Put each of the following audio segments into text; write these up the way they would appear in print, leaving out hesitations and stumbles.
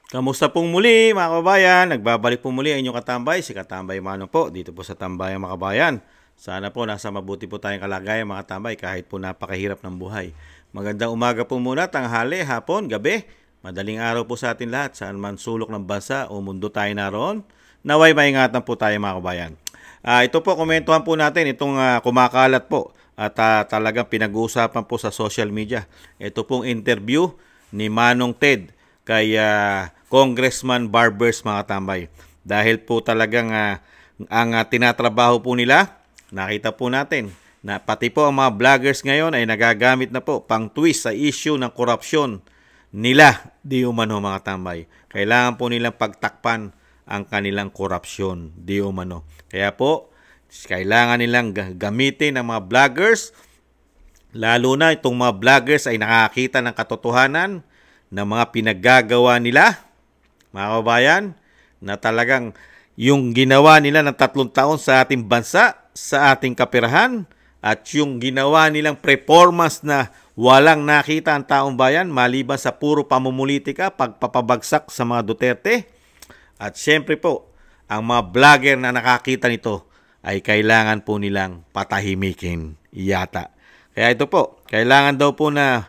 Kamusta pong muli mga kababayan? Nagbabalik po muli ang inyong katambay, si Katambay Manong po, dito po sa Tambayang mga kababayan. Sana po nasa mabuti po tayong kalagayan mga katambay kahit po napakahirap ng buhay. Magandang umaga po muna, tanghali, hapon, gabi. Madaling araw po sa atin lahat, saan man sulok ng bansa o mundo tayo naroon. Naway maingatan po tayo mga kababayan. Ito po, komentuhan po natin itong kumakalat po at talagang pinag-uusapan po sa social media. Ito pong interview ni Manong Ted kay Congressman Barbers mga tambay. Dahil po talagang ang tinatrabaho po nila, nakita po natin na pati po ang mga vloggers ngayon ay nagagamit na po pang twist sa issue ng korupsyon nila, di umano mga tambay. Kailangan po nilang pagtakpan ang kanilang korupsyon, di umano. Kaya po, kailangan nilang gamitin ang mga vloggers, lalo na itong mga vloggers ay nakakita ng katotohanan ng mga pinaggagawa nila, mga kababayan, na talagang yung ginawa nila ng 3 taon sa ating bansa, sa ating kapirahan, at yung ginawa nilang performance na walang nakita ang taong bayan maliban sa puro pamumulitika, pagpapabagsak sa mga Duterte. At syempre po, ang mga vlogger na nakakita nito ay kailangan po nilang patahimikin yata. Kaya ito po, kailangan daw po na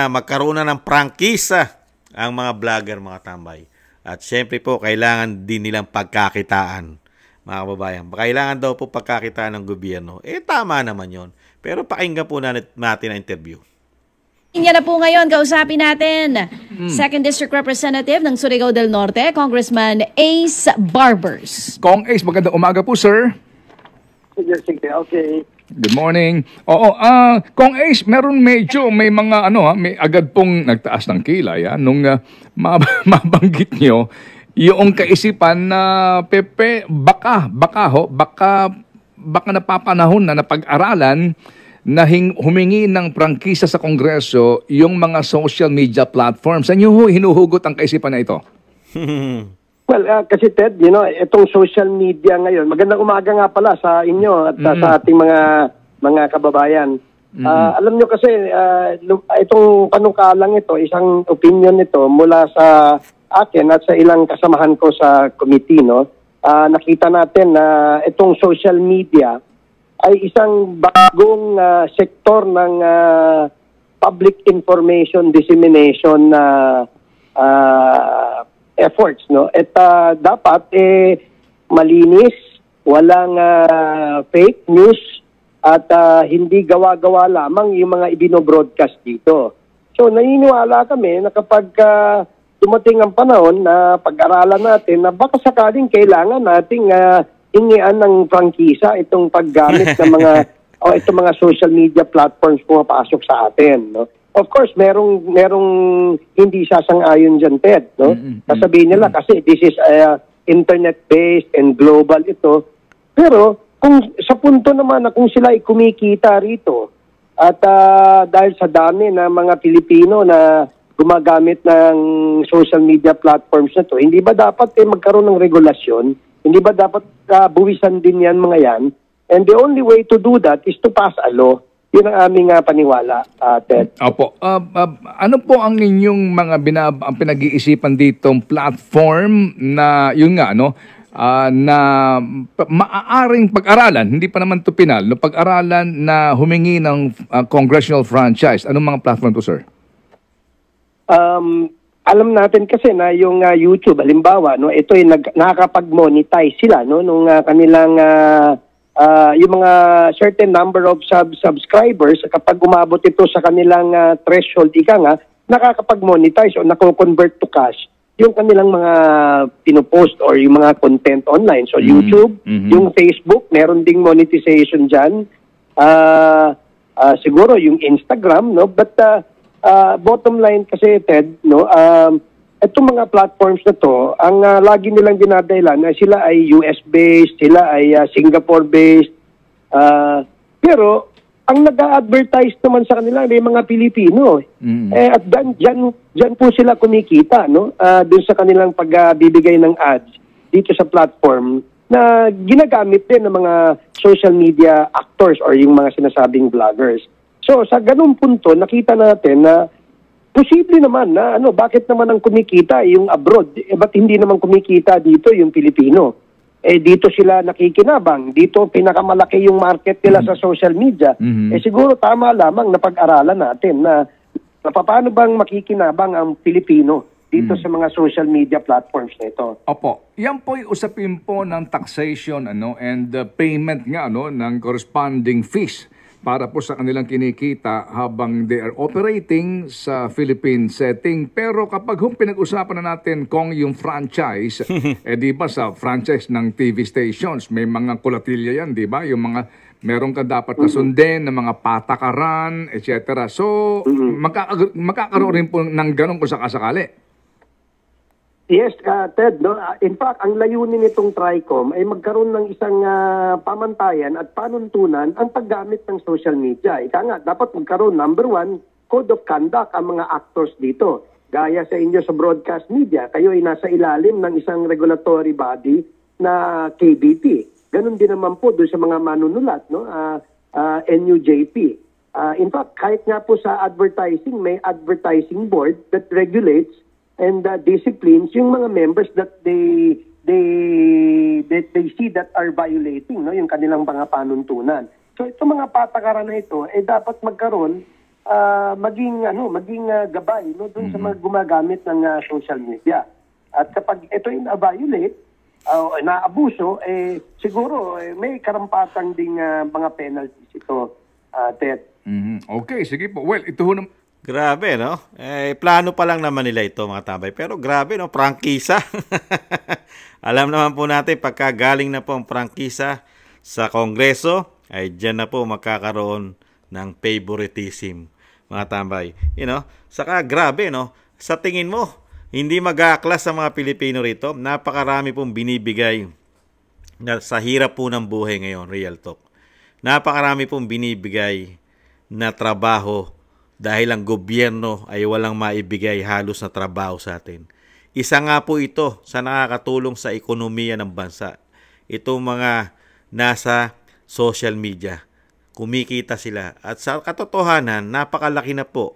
magkaroon na ng prangkisa ang mga vlogger mga tambay. At syempre po, kailangan din nilang pagkakitaan mga kababayan. Kailangan daw po pagkakitaan ng gobyerno. Tama naman yon. Pero pakinggan po natin ang interview. Yan na po ngayon, kausapin natin 2nd District Representative ng Surigao del Norte, Congressman Ace Barbers. Kong Ace, magandang umaga po, sir. Sige, okay. Good morning. Oo, Kong Ace, may mga may agad pong nagtaas ng kilay nung mabanggit nyo yung kaisipan na baka napapanahon na napag-aralan na humingi ng prangkisa sa Kongreso yung mga social media platforms. Saan nyo hinuhugot ang kaisipan na ito? Well, kasi Ted, itong social media ngayon, magandang umaga nga pala sa inyo at sa ating mga kababayan. Alam nyo kasi, itong panukalang ito, isang opinion nito mula sa akin at sa ilang kasamahan ko sa committee, nakita natin na itong social media ay isang bagong sektor ng public information dissemination efforts, At dapat malinis, walang fake news at hindi gawa-gawa lamang yung mga ibino-broadcast dito. So naniniwala kami na kapag dumating ang panahon na pag-aralan natin na baka sakaling kailangan nating hingian ng prangkisa itong paggamit ng mga itong mga social media platforms pumapasok sa atin, Of course, merong hindi sasang-ayon diyan, Ted, Sasabihin nila kasi this is internet-based and global ito. Pero kung sa punto naman na kung sila ay kumikita rito at dahil sa dami ng mga Pilipino na gumagamit ng social media platforms na to, hindi ba dapat magkaroon ng regulasyon? Hindi ba dapat buwisan din yan mga yan? And the only way to do that is to pass a law. Yun ang aming paniwala, Ted. Opo. Ano po ang inyong mga pinag-iisipan ditong platform na, yun nga, na maaaring pag-aralan, hindi pa naman ito pinal, pag-aralan na humingi ng congressional franchise? Anong mga platform to, sir? Alam natin kasi na yung YouTube, halimbawa, ito ay nakakapag-monetize sila, nung kanilang yung mga certain number of subscribers, kapag umabot ito sa kanilang threshold, nakakapag-monetize o nako-convert to cash yung kanilang mga pinopost or yung mga content online. So YouTube, yung Facebook, meron ding monetization dyan. Siguro yung Instagram, But bottom line kasi, Ted, itong mga platforms na to, ang lagi nilang dinadahilan na sila ay US-based, sila ay Singapore-based. Pero ang nag-a-advertise naman sa kanila ay mga Pilipino. At dyan po sila kumikita, dun sa kanilang pagbibigay ng ads dito sa platform na ginagamit din ng mga social media actors or yung mga sinasabing vloggers. So sa ganung punto, nakita natin na posible naman na bakit naman ang kumikita yung abroad? Ba't hindi naman kumikita dito yung Pilipino? Dito sila nakikinabang. Dito pinakamalaki yung market nila sa social media. Siguro tama lamang na pag-aralan natin na paano bang makikinabang ang Pilipino dito sa mga social media platforms na ito. Opo. Yan po'y usapin po ng taxation and payment nga ng corresponding fees para po sa kanilang kinikita habang they are operating sa Philippine setting. Pero kapag pinag-usapan na natin kung yung franchise, di ba sa franchise ng TV stations, may mga kulatilya yan, di ba? Yung mga meron ka dapat kasundin ng mga patakaran, etc. So, magkakaroon rin po ng ganun kung sakasakali. Yes, Ted. In fact, ang layunin nitong TRICOM ay magkaroon ng isang pamantayan at panuntunan ang paggamit ng social media. Ika nga, dapat magkaroon, number 1, code of conduct ang mga actors dito. Gaya sa inyo sa broadcast media, kayo ay nasa ilalim ng isang regulatory body na KBP. Ganon din naman po doon sa mga manunulat, NUJP. In fact, kahit nga po sa advertising, may advertising board that regulates and disciplines yung mga members that they see that are violating yung kanilang mga panuntunan. So itong mga patakaran na ito dapat magkaroon maging gabay doon sa mga gumagamit ng social media. At kapag ito ay na-violate naabuso siguro may karampatang ding mga penalties ito, Ted. Okay, sige po. Well, ito ho naman. Grabe, no? Plano pa lang naman nila ito, mga tambay. Pero grabe, no? Prangkisa. Alam naman po natin, pagka galing na po ang prangkisa sa Kongreso, ay dyan na po makakaroon ng favoritism, mga tambay. Saka grabe, no? Sa tingin mo, hindi mag-aaklas sa mga Pilipino rito. Napakarami pong binibigay na sa hirap po ng buhay ngayon, real talk. Napakarami pong binibigay na trabaho dahil ang gobyerno ay walang maibigay halos na trabaho sa atin. Isa nga po ito sa nakakatulong sa ekonomiya ng bansa. Itong mga nasa social media. Kumikita sila. At sa katotohanan, napakalaki na po.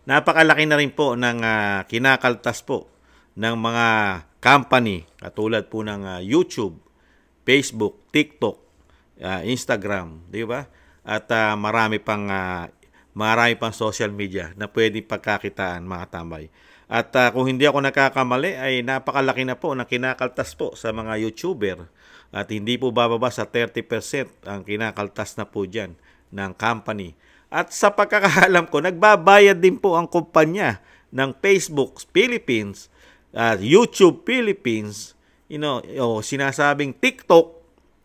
Napakalaki na rin po ng kinakaltas po ng mga company katulad po ng YouTube, Facebook, TikTok, Instagram, di ba? At marami pang social media na pwedeng pagkakitaan, mga tambay. At kung hindi ako nakakamali ay napakalaki na po ng kinakaltas po sa mga YouTuber at hindi po bababa sa 30% ang kinakaltas na po dyan ng company. At sa pagkakaalam ko, nagbabayad din po ang kumpanya ng Facebook Philippines at YouTube Philippines, sinasabing TikTok,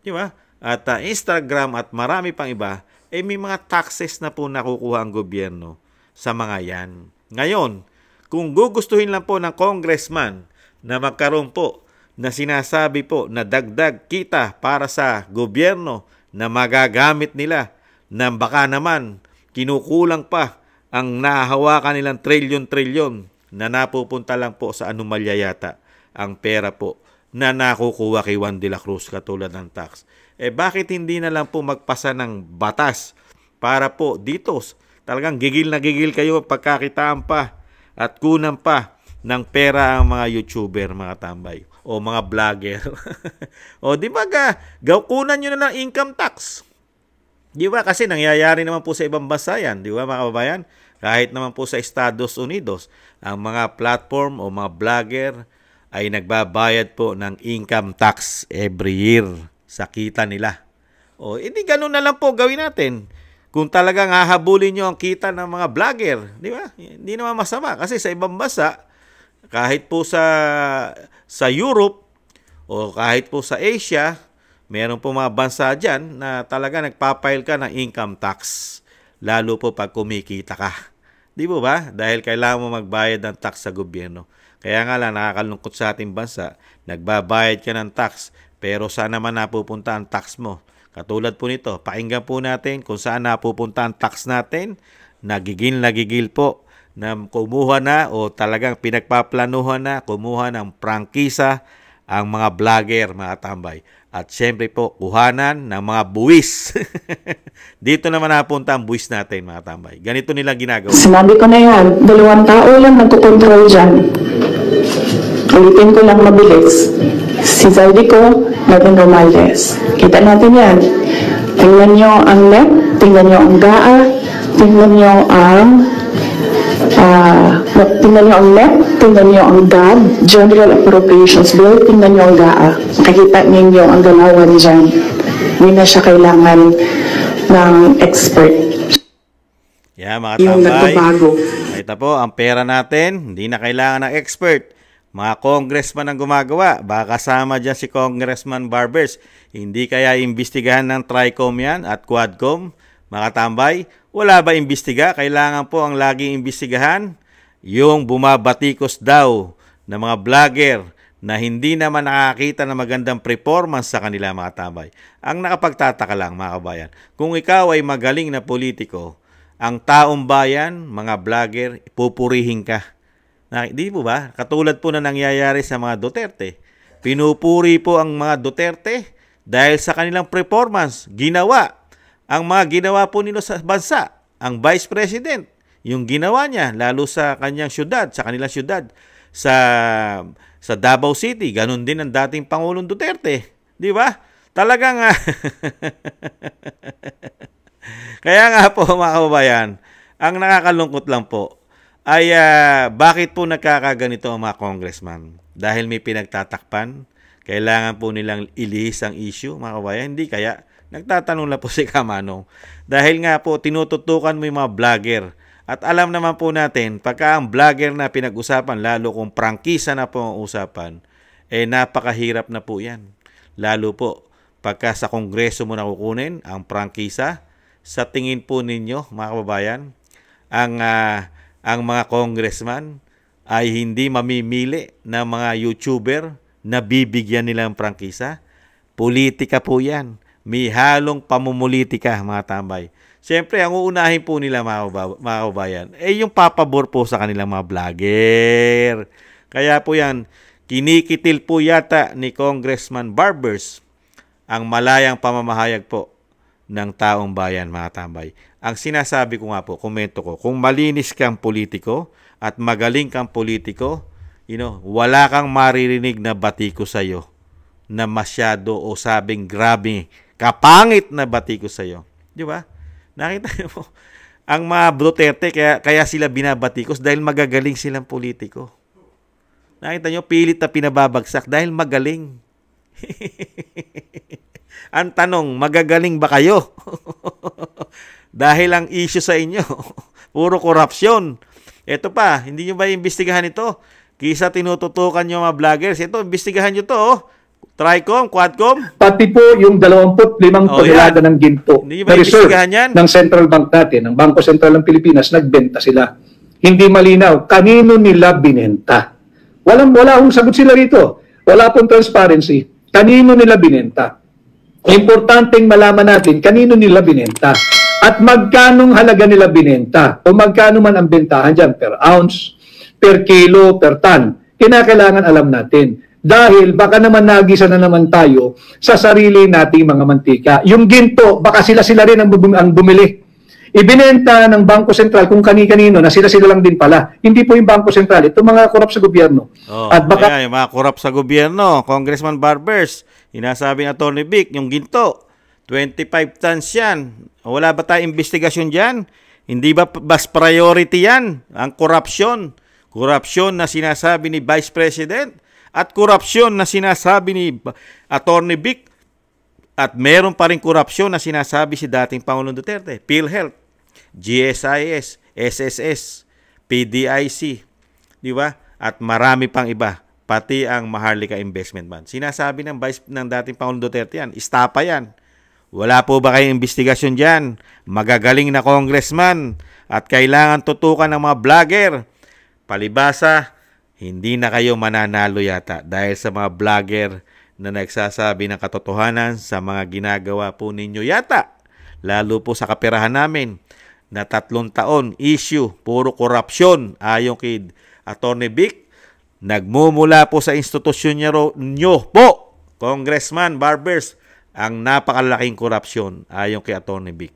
di ba? At Instagram at marami pang iba, may mga taxes na po nakukuha ang gobyerno sa mga yan. Ngayon, kung gugustuhin lang po ng congressman na magkaroon po na sinasabi po na dagdag kita para sa gobyerno na magagamit nila na baka naman kinukulang pa ang nahahawakan nilang trilyon-trilyon na napupunta lang po sa anomalya yata ang pera po na nakukuha kay Juan de la Cruz katulad ng tax. Bakit hindi na lang po magpasa ng batas para po dito talagang gigil na gigil kayo pagkakitaan pa at kunan pa ng pera ang mga YouTuber, mga tambay, o mga vlogger. O di ba kunan nyo na ng income tax? Di ba? Kasi nangyayari naman po sa ibang bansa yan, di ba mga kababayan? Kahit naman po sa Estados Unidos, ang mga platform o mga vlogger ay nagbabayad po ng income tax every year sa kita nila. O, hindi ganun na lang po gawin natin. Kung talagang hahabulin nyo ang kita ng mga vlogger, di ba? Hindi naman masama. Kasi sa ibang bansa, kahit po sa Europe o kahit po sa Asia, meron po mga bansa dyan na talaga nagpapile ka ng income tax. Lalo po pag kumikita ka. Di ba ba? Dahil kailangan mo magbayad ng tax sa gobyerno. Kaya nga lang, nakakalungkot sa ating bansa, nagbabayad ka ng tax, pero saan naman napupunta ang tax mo? Katulad po nito, pakinggan po natin kung saan napupunta ang tax natin. Nagigil po na kumuha na o talagang pinagpaplanuhan na kumuha ng prangkisa ang mga vlogger, mga tambay. At syempre po, kuhanan ng mga buwis. Dito naman napunta ang buwis natin, mga tambay. Ganito nila ginagawa. Sinabi ko na yan, 2 tao lang nagkukontrol dyan. Ulitin ko lang mabilis. Si Zaldico, Martin Romualdez. Kita natin yan. Tingnan nyo ang NEP, tingnan nyo ang GAA, tingnan nyo ang tingnan nyo ang NEP, tingnan nyo ang GAB, General Appropriations Bill, tingnan nyo ang GAA. Makikita ninyo ang galawan dyan. Hindi na siya kailangan ng expert. Yeah, mga Yung tambay. nagbabago. Ito po, ang pera natin, hindi na kailangan ng expert. Mga congressman ang gumagawa. Baka kasama dyan si Congressman Barbers. Hindi kaya imbestigahan ng TRICOM yan at Quadcom? Mga tambay, wala ba imbestiga? Kailangan po ang laging imbestigahan yung bumabatikos daw ng mga vlogger na hindi naman nakakita ng magandang performance sa kanila, mga tambay. Ang nakapagtataka lang, mga kabayan, kung ikaw ay magaling na politiko, ang taong bayan, mga vlogger, pupurihin ka. Di po ba? Katulad po na nangyayari sa mga Duterte. Pinupuri po ang mga Duterte dahil sa kanilang performance, ginawa. Ang mga ginawa po nila sa bansa, ang Vice President, yung ginawa niya, lalo sa kanyang syudad, sa kanilang syudad, sa Davao City, ganun din ang dating Pangulong Duterte. Di ba? Talagang, kaya nga po, mga kababayan, ang nakakalungkot lang po, ay bakit po nagkakaganito ang mga congressman? Dahil may pinagtatakpan, kailangan po nilang ilihis ang issue, mga kabayan. Hindi kaya, nagtatanong lang po si Kamanong. Dahil nga po, tinututukan mo yung mga vlogger. At alam naman po natin, pagka ang vlogger na pinag-usapan, lalo kung prangkisa na po ang usapan, napakahirap na po yan. Lalo po, pagka sa kongreso mo nakukunin, ang prangkisa, sa tingin po ninyo, mga kababayan, ang mga congressman ay hindi mamimili ng mga YouTuber na bibigyan nila ng prangkisa. Politika po yan. May halong pamumulitika, mga tambay. Siyempre, ang uunahin po nila, mga kabayan, yung papabor po sa kanilang mga vlogger. Kaya po yan, kinikitil po yata ni Congressman Barbers ang malayang pamamahayag po ng taong bayan, mga tambay. Ang sinasabi ko nga po, komento ko, kung malinis kang politiko at magaling kang politiko, wala kang maririnig na batiko sa'yo na masyado o sabing grabe, kapangit na batiko sa'yo. Di ba? Nakita niyo po, ang mga Duterte, kaya sila binabatikos dahil magagaling silang politiko. Nakita niyo, pilit na pinababagsak dahil magaling. Ang tanong, magagaling ba kayo? Dahil ang issue sa inyo, puro korupsyon. Ito pa, hindi nyo ba imbestigahan ito? Kisa tinututukan nyo mga vloggers. Ito, imbestigahan nyo to. TRICOM, Quadcom. Pati po yung 25 tonelada ng ginto Hindi na ba reserve imbestigahan yan? ng Central Bank natin, ng Bangko Sentral ng Pilipinas, nagbenta sila. Hindi malinaw, kanino nila binenta? Wala akong sagot sila rito. Wala pong transparency. Kanino nila binenta? Importanteng malaman natin kanino nila binenta at magkanong halaga nila binenta o magkano man ang bentahan dyan per ounce, per kilo, per ton. Kinakailangan alam natin dahil baka naman nagisa na naman tayo sa sarili nating mga mantika. Yung ginto, baka sila rin ang bumili. Ibinenta ng Bangko Sentral kung kani-kanino na sila lang din pala. Hindi po yung Bangko Sentral. Ito mga korap sa gobyerno. At baka yung mga korap sa gobyerno, Congressman Barbers, inasabi ng Atty. Vic, yung ginto, 25 tons yan. Wala ba tayong investigasyon dyan? Hindi ba bas priority yan? Ang korupsyon. Korupsyon na sinasabi ni Vice President at korupsyon na sinasabi ni Atty. Vic. At meron pa rin korupsyon na sinasabi si dating Pangulong Duterte. PhilHealth, GSIS, SSS, PDIC, di ba? At marami pang iba, pati ang Maharlika Investment Bank. Sinasabi ng dating Pangulong Duterte yan, istapa yan. Wala po ba kayong investigasyon dyan? Magagaling na congressman at kailangan tutukan ng mga vlogger. Palibasa, hindi na kayo mananalo yata dahil sa mga vlogger na nagsasabi ng katotohanan sa mga ginagawa po ninyo yata. Lalo po sa kaperahan namin na 3 taon issue, puro korupsyon ayon kay Atty. Vic. nagmumula po sa institusyon nyo po, Congressman Barbers, ang napakalaking korupsyon ayon kay Atty. Vic.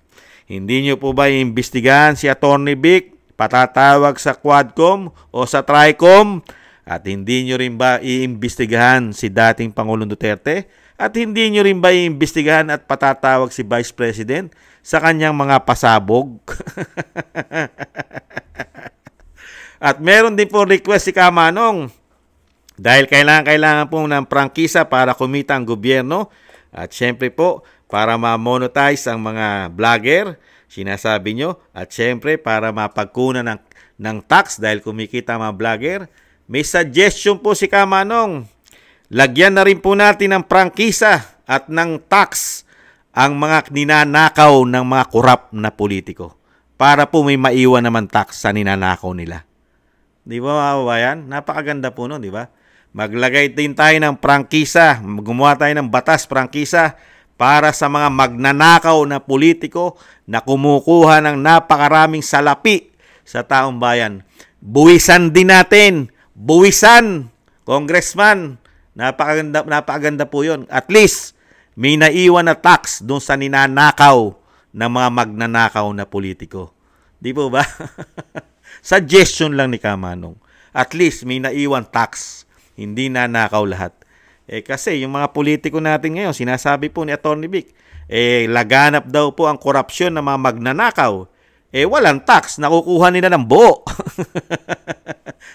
Hindi nyo po ba iimbestigahan si Atty. Vic, patatawag sa Quadcom o sa Tricom? At hindi nyo rin ba iimbestigahan si dating Pangulong Duterte? At hindi nyo rin ba iimbestigahan at patatawag si Vice President sa kanyang mga pasabog? At meron din po request si Kamanong dahil kailangan po ng prangkisa para kumita ang gobyerno at syempre po para ma-monetize ang mga vlogger, sinasabi nyo, at syempre para mapagkunan ng tax dahil kumikita ang mga vlogger. May suggestion po si Kamanong. Lagyan na rin po natin ng prangkisa at ng tax ang mga ninanakaw ng mga korap na politiko para po may maiwan naman tax sa ninanakaw nila. Di ba mga kababayan? Napakaganda po nun, di ba? Maglagay din tayo ng prangkisa, gumawa tayo ng batas prangkisa para sa mga magnanakaw na politiko na kumukuha ng napakaraming salapi sa taong bayan. Buwisan din natin. Buwisan, Congressman. Napakaganda po yun. At least, may naiwan na tax doon sa ninanakaw ng mga magnanakaw na politiko. Di po ba? Suggestion lang ni Kamanong. At least, may naiwan tax. Hindi nanakaw lahat. Kasi yung mga politiko natin ngayon, sinasabi po ni Atty. Vic, laganap daw po ang korupsyon ng mga magnanakaw. Walang tax. Nakukuha nila ng buo.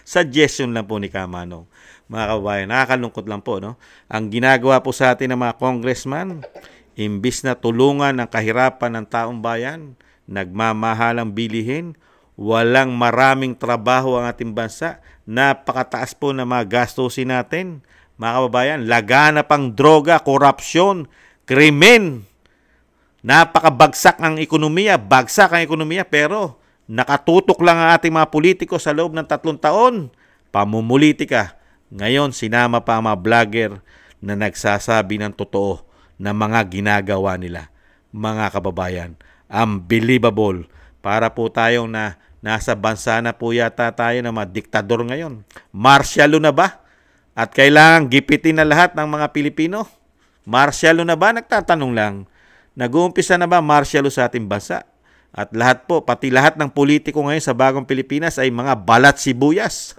Suggestion lang po ni Kamanong. Mga kababayan, nakakalungkot lang po, no? Ang ginagawa po sa atin ng mga congressman, imbis na tulungan ang kahirapan ng taong bayan, nagmamahalang bilihin, walang maraming trabaho ang ating bansa, napakataas po na mga gastusin natin. Mga kababayan, laganap ang droga, korupsyon, krimen. Napakabagsak ang ekonomiya, pero nakatutok lang ang ating mga politiko sa loob ng 3 taon. Pamumulitika. Ngayon, sinama pa ang mga vlogger na nagsasabi ng totoo na mga ginagawa nila. Mga kababayan, unbelievable. Para po tayong nasa bansa na po yata tayo ng mga diktador ngayon. Martial law na ba? At kailangan gipitin na lahat ng mga Pilipino? Martial law na ba? Nagtatanong lang. Nag-uumpisa na ba martial law sa ating bansa? At lahat po, pati lahat ng politiko ngayon sa bagong Pilipinas ay mga balat sibuyas.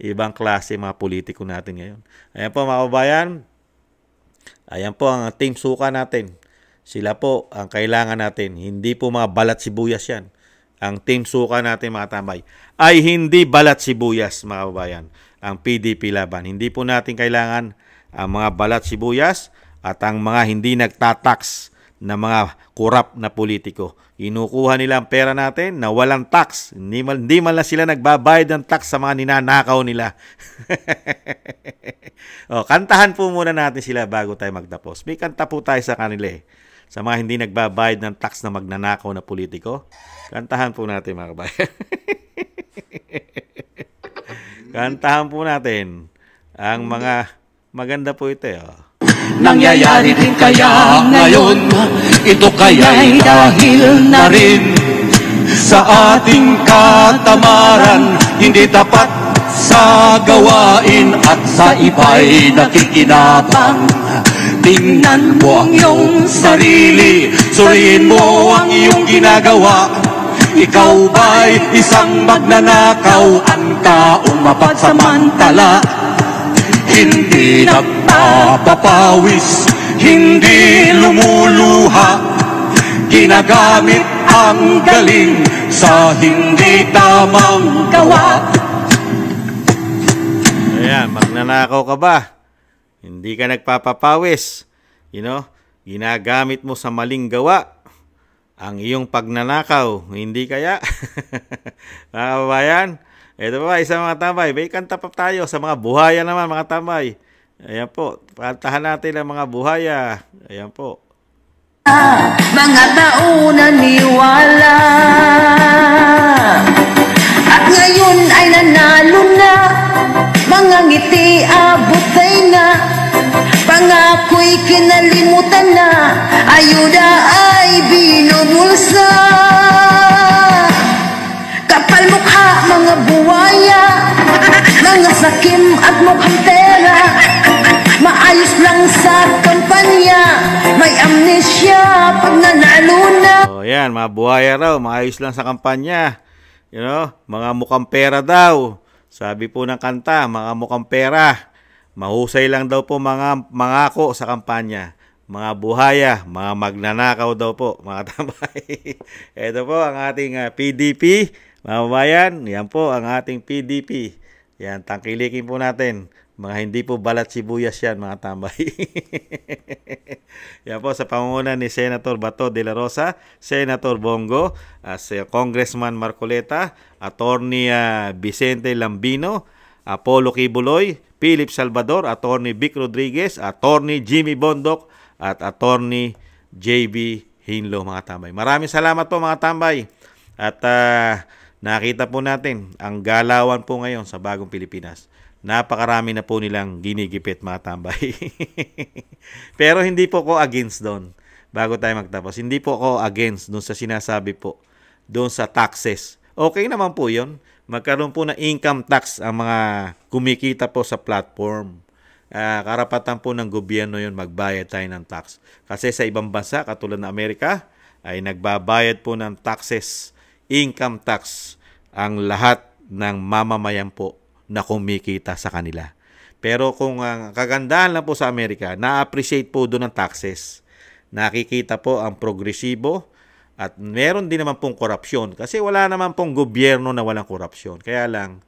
Ibang klase mga politiko natin ngayon. Ayan po mga kababayan. Ayan po ang team suka natin. Sila po ang kailangan natin. Hindi po mga balat sibuyas yan. Ang team suka natin mga tambay ay hindi balat sibuyas mga kababayan. Ang PDP laban. Hindi po natin kailangan ang mga balat sibuyas at ang mga hindi nagtatax na mga korap na politiko. Inukuha nila ang pera natin na walang tax. Hindi man lang sila nagbabayad ng tax sa mga ninanakaw nila. Kantahan po muna natin sila bago tayo magtapos. May kanta po tayo sa kanila sa mga hindi nagbabayad ng tax na magnanakaw na politiko. Kantahan po natin mga kabayan. Kantahan po natin ang mga maganda po ito. Nangyayari din kaya ngayon, ito kaya'y dahil na rin sa ating katamaran, hindi tapat sa gawain at sa iba'y nakikinabang. Tingnan mo ang iyong sarili, suriin mo ang iyong ginagawa. Ikaw ba'y isang magnanakaw, ang taong mapagsamantala? Hindi nagpapapawis, hindi lumuluha, ginagamit ang galing sa hindi tamang gawa. Ayan, magnanakaw ka ba? Hindi ka nagpapapawis. Ginagamit mo sa maling gawa ang iyong pagnanakaw. Hindi kaya? Mga kababayan, ito pa, isang mga tambay. May kanta pa tayo sa mga buhaya naman, mga tambay. Ayan po. Kantahan natin ang mga buhaya. Ayan po. Mga tao naniwala at ngayon ay nanalo na. Mga ngiti abutay na, pangako'y kinalimutan na, ayuda ay binubulsa. Kapal mukha mga buwaya, mga sakim at mukhang pera. Maayos lang sa kampanya, may amnesia pag nanalo na. Oh, yan, mga buhaya raw, maayos lang sa kampanya. You know, mga mukhang pera daw. Sabi po ng kanta, mga mukhang pera. Mahusay lang daw po mga mangako sa kampanya. Mga buhaya, mga magnanakaw daw po, mga tambay. Ito po ang ating PDP, mga babayan. Yan po ang ating PDP. Yan, tangkilikin po natin. Mga hindi po balat sibuyas yan, mga tambay. Yan po sa pangunguna ni Senator Bato de la Rosa, Senator Bongo, Congressman Marcoleta, Attorney Vicente Lambino, Apollo Kibuloy, Philip Salvador, Attorney Vic Rodriguez, Attorney Jimmy Bondok, at Attorney JB Hinlo, mga tambay. Maraming salamat po, mga tambay. At nakita po natin ang galawan po ngayon sa bagong Pilipinas. Napakarami na po nilang ginigipit, mga tambay. Pero hindi po ko against doon. Bago tayo magtapos, hindi po ako against doon sa sinasabi po, doon sa taxes. Okay naman po yun. Magkaroon po ng income tax ang mga kumikita po sa platform. Karapatan po ng gobyerno yun magbayad tayo ng tax. Kasi sa ibang bansa, katulad ng Amerika, ay nagbabayad po ng taxes, income tax, ang lahat ng mamamayan po na kumikita sa kanila. Pero kung kagandahan lang po sa Amerika, na-appreciate po doon ng taxes. Nakikita po ang progresibo at meron din naman pong korupsyon. Kasi wala naman pong gobyerno na walang korupsyon. Kaya lang,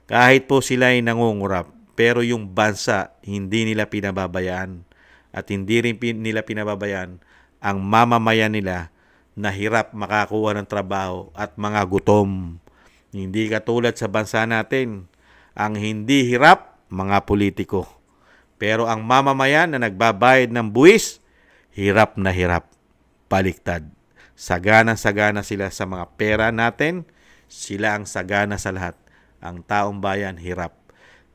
kahit po sila ay nangungurap, pero yung bansa, hindi nila pinababayaan. At hindi rin nila pinababayaan ang mamamayan nila na hirap makakuha ng trabaho at mga gutom. Hindi katulad sa bansa natin, ang hindi hirap, mga politiko. Pero ang mamamayan na nagbabayad ng buwis, hirap na hirap. Baliktad. Sagana-sagana sila sa mga pera natin, sila ang sagana sa lahat. Ang taong bayan, hirap.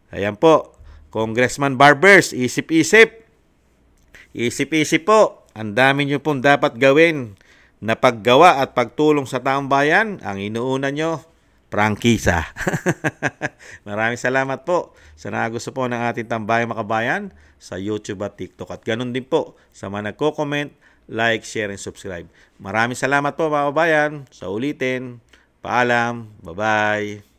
Ayan po, Congressman Barbers, isip-isip. Isip-isip po. Ang dami nyo pong dapat gawin na paggawa at pagtulong sa taong bayan. Ang inuuna nyo, prangkisa. Maraming salamat po sa nagusto po ng ating Tambayang Makabayan sa YouTube at TikTok. At ganun din po sa mga nagko-comment, like, share, and subscribe. Maraming salamat po, mga kabayan. Sa ulitin, paalam, bye-bye.